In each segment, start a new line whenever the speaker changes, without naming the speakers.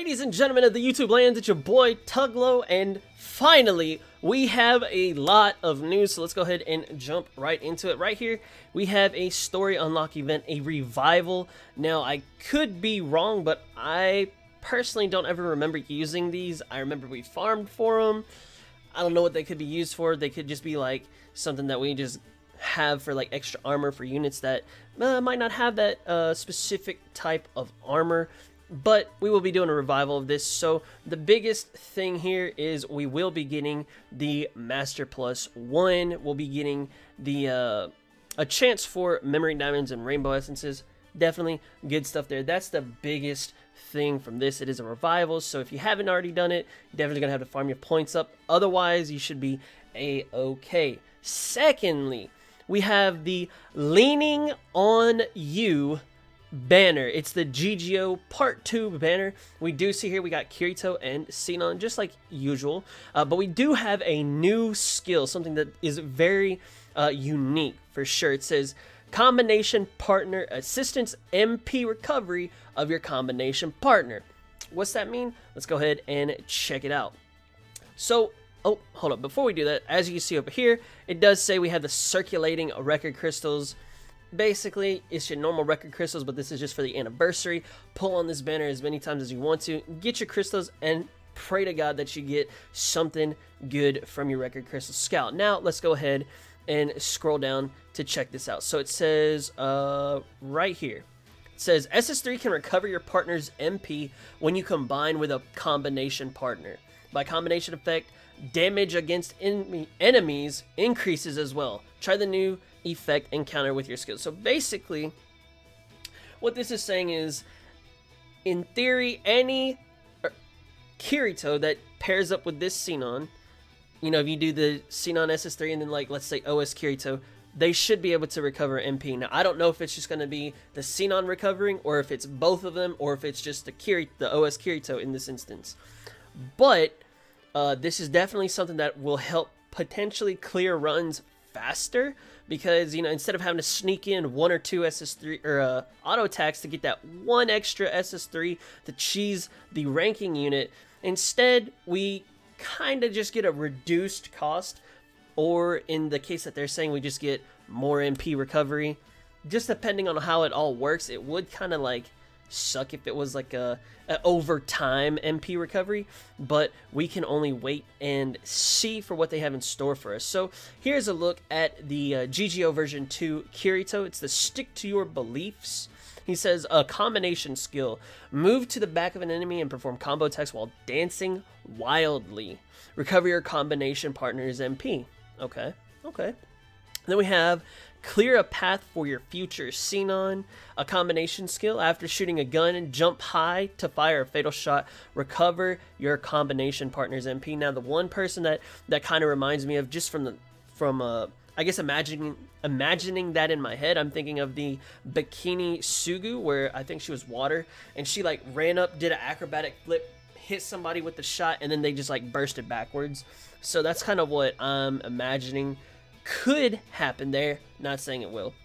Ladies and gentlemen of the YouTube land, it's your boy Tuglo, and finally we have a lot of news, so let's go ahead and jump right into it. Right here we have a story unlock event, a revival. Now I could be wrong, but I personally don't ever remember using these. I remember we farmed for them. I don't know what they could be used for. They could just be like something that we just have for like extra armor for units that might not have that specific type of armor. But we will be doing a revival of this, so the biggest thing here is we will be getting the Master Plus 1. We'll be getting the a chance for Memory Diamonds and Rainbow Essences. Definitely good stuff there. That's the biggest thing from this. It is a revival, so if you haven't already done it, you're definitely going to have to farm your points up. Otherwise, you should be A-okay. Secondly, we have the Leaning on You banner. It's the GGO Part 2 banner. We do see here we got Kirito and Sinon just like usual, but we do have a new skill, something that is very unique for sure. It says Combination Partner Assistance MP Recovery of your combination partner. What's that mean? Let's go ahead and check it out. So, oh, hold up. Before we do that, as you can see over here, it does say we have the circulating record crystals. Basically, it's your normal record crystals, but this is just for the anniversary. Pull on this banner as many times as you want to. Get your crystals and pray to God that you get something good from your record crystal scout. Now, let's go ahead and scroll down to check this out. So it says right here, it says SS3 can recover your partner's MP when you combine with a combination partner. By combination effect, damage against enemies increases as well. Try the new effect and counter with your skills. So basically, what this is saying is, in theory, any Kirito that pairs up with this Sinon, you know, if you do the Sinon SS3 and then, like, let's say OS Kirito, they should be able to recover MP. Now, I don't know if it's just going to be the Sinon recovering, or if it's both of them, or if it's just the OS Kirito in this instance. But this is definitely something that will help potentially clear runs faster, because, you know, instead of having to sneak in 1 or 2 SS3 or auto attacks to get that 1 extra SS3 to cheese the ranking unit, instead we kind of just get a reduced cost, or in the case that they're saying, we just get more MP recovery. Just depending on how it all works, it would kind of like suck if it was like a over time MP recovery, but we can only wait and see for what they have in store for us. So here's a look at the GGO version 2 Kirito. It's the Stick to Your Beliefs. He says a combination skill: move to the back of an enemy and perform combo attacks while dancing wildly. Recover your combination partner's MP. Okay. Then we have clear a path for your future Sinon, a combination skill. After shooting a gun, jump high to fire a fatal shot. Recover your combination partner's MP. Now, the one person that kind of reminds me of, just from I guess imagining that in my head, I'm thinking of the Bikini Sugu, where I think she was water, and she like ran up, did an acrobatic flip, hit somebody with the shot, and then they just like bursted backwards. So that's kind of what I'm imagining could happen there. Not saying it will.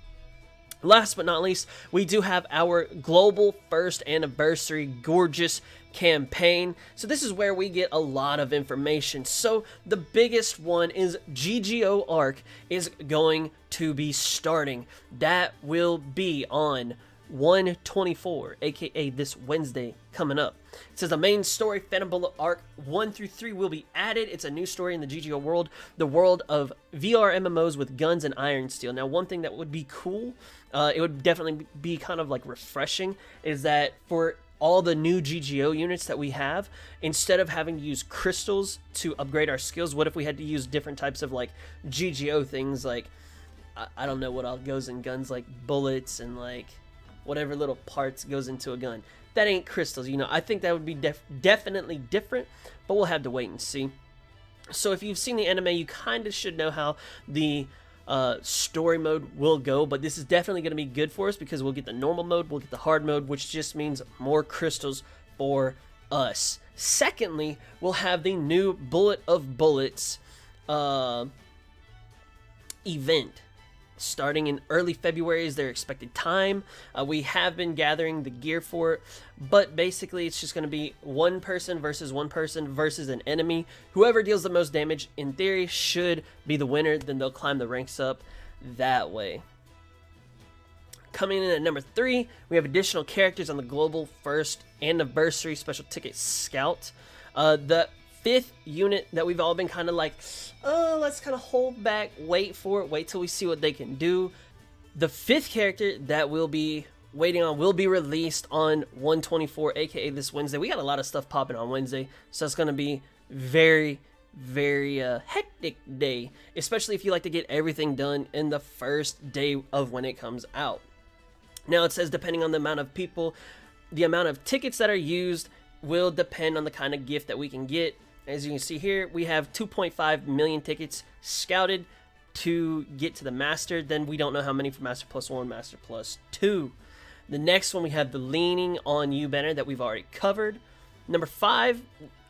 Last but not least, we do have our global first anniversary gorgeous campaign. So this is where we get a lot of information. So the biggest one is GGO Arc is going to be starting. That will be on 1/24, aka this Wednesday coming up. It says the main story, Phantom Bullet Arc 1 through 3, will be added. It's a new story in the GGO world, the world of VR MMOs with guns and iron steel. Now, one thing that would be cool, it would definitely be kind of like refreshing, is that for all the new GGO units that we have, instead of having to use crystals to upgrade our skills, what if we had to use different types of like GGO things, like I don't know what all goes in guns, like bullets and like whatever little parts goes into a gun. That ain't crystals, you know. I think that would be definitely different, but we'll have to wait and see. So if you've seen the anime, you kind of should know how the story mode will go, but this is definitely going to be good for us, because we'll get the normal mode, we'll get the hard mode, which just means more crystals for us. Secondly, we'll have the new Bullet of Bullets event. starting in early February is their expected time. We have been gathering the gear for it, but basically it's just going to be one person versus an enemy. Whoever deals the most damage, in theory, should be the winner. Then they'll climb the ranks up that way. Coming in at number 3, we have additional characters on the Global First Anniversary Special Ticket Scout. The 5th unit that we've all been kind of like, oh, let's kind of hold back, wait for it, wait till we see what they can do. The 5th character that we'll be waiting on will be released on 1/24, aka this Wednesday. We got a lot of stuff popping on Wednesday, so it's going to be very hectic day, especially if you like to get everything done in the first day of when it comes out. Now it says depending on the amount of people, the amount of tickets that are used will depend on the kind of gift that we can get. As you can see here, we have 2.5 million tickets scouted to get to the Master. Then we don't know how many for Master Plus 1, Master Plus 2. The next one, we have the Leaning on You banner that we've already covered. Number 5,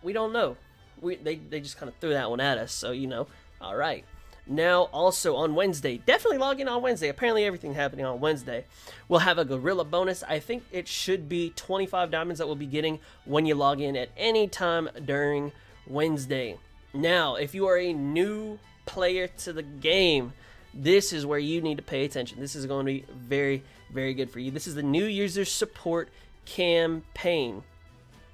we don't know. They just kind of threw that one at us, so you know. All right. Now, also on Wednesday, definitely log in on Wednesday. Apparently, everything happening on Wednesday. We'll have a Gorilla bonus. I think it should be 25 diamonds that we'll be getting when you log in at any time during Wednesday. Now, if you are a new player to the game, this is where you need to pay attention. This is going to be very, very good for you. This is the new user support campaign.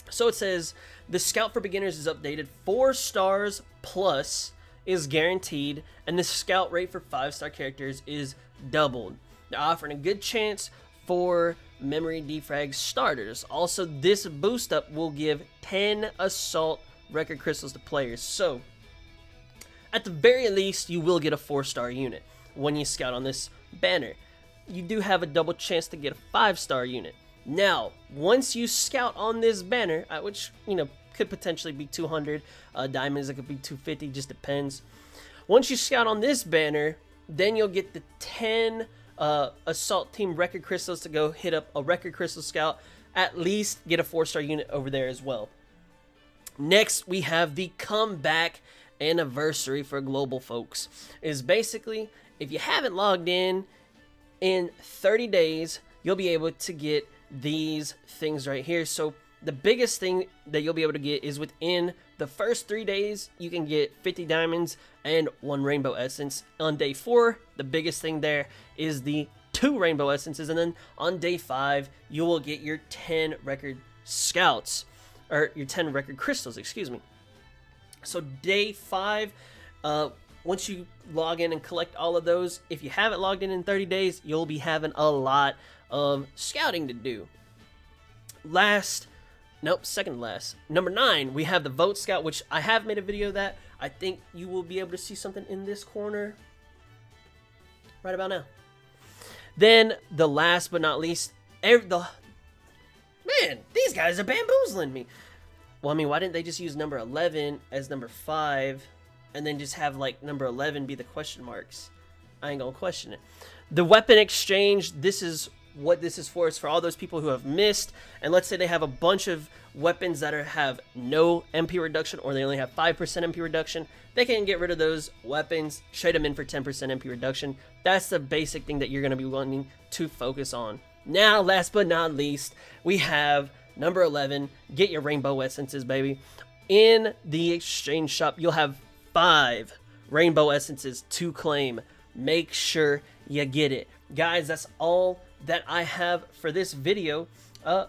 So it says the Scout for Beginners is updated. 4 stars plus is guaranteed, and the scout rate for 5-star characters is doubled. They're offering a good chance for memory defrag starters. Also, this boost up will give 10 assault record crystals to players. So, at the very least, you will get a 4-star unit when you scout on this banner. You do have a double chance to get a 5-star unit. Now, once you scout on this banner, which, you know, could potentially be 200 diamonds, it could be 250, just depends. Once you scout on this banner, then you'll get the 10 assault team record crystals to go hit up a record crystal scout, at least get a 4-star unit over there as well. Next, we have the comeback anniversary for global folks. Is basically, if you haven't logged in 30 days, you'll be able to get these things right here. So the biggest thing that you'll be able to get is within the first 3 days, you can get 50 diamonds and 1 rainbow essence. On day 4, the biggest thing there is the 2 rainbow essences. And then on day 5, you will get your 10 record scouts, or your 10 record crystals, excuse me. So day 5, once you log in and collect all of those, if you haven't logged in 30 days, you'll be having a lot of scouting to do. Second last. Number 9, we have the Vote Scout, which I have made a video of that. I think you will be able to see something in this corner right about now. Then, the last but not least, man, these guys are bamboozling me. Well, I mean, why didn't they just use number 11 as number 5 and then just have, like, number 11 be the question marks? I ain't gonna question it. The weapon exchange, this is what this is for. It's for all those people who have missed, and let's say they have a bunch of weapons that have no MP reduction, or they only have 5% MP reduction. They can get rid of those weapons, trade them in for 10% MP reduction. That's the basic thing that you're going to be wanting to focus on. Now, last but not least, we have number 11. Get your rainbow essences, baby. In the exchange shop, you'll have 5 rainbow essences to claim. Make sure you get it. Guys, that's all that I have for this video. Yeah,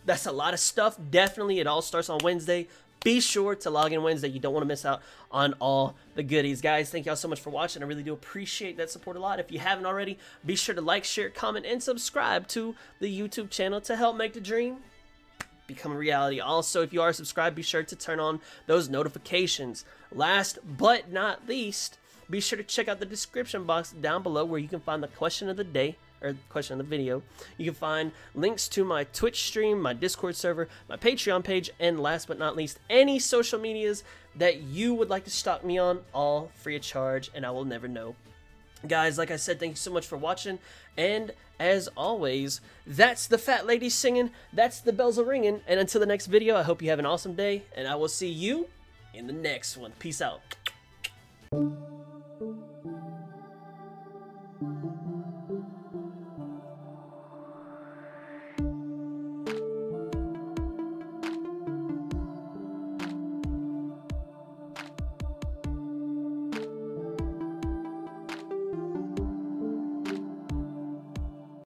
that's a lot of stuff. Definitely, it all starts on Wednesday. Be sure to log in Wednesday. You don't want to miss out on all the goodies. Guys, thank y'all so much for watching. I really do appreciate that support a lot. If you haven't already, be sure to like, share, comment, and subscribe to the YouTube channel to help make the dream become a reality. Also, if you are subscribed, be sure to turn on those notifications. Last but not least, be sure to check out the description box down below where you can find the question of the day, or question of the video. You can find links to my Twitch stream, my Discord server, my Patreon page, and last but not least, any social medias that you would like to stalk me on, all free of charge, and I will never know. Guys, like I said, thank you so much for watching, and as always, that's the fat lady singing, that's the bells are ringing, and until the next video, I hope you have an awesome day, and I will see you in the next one. Peace out.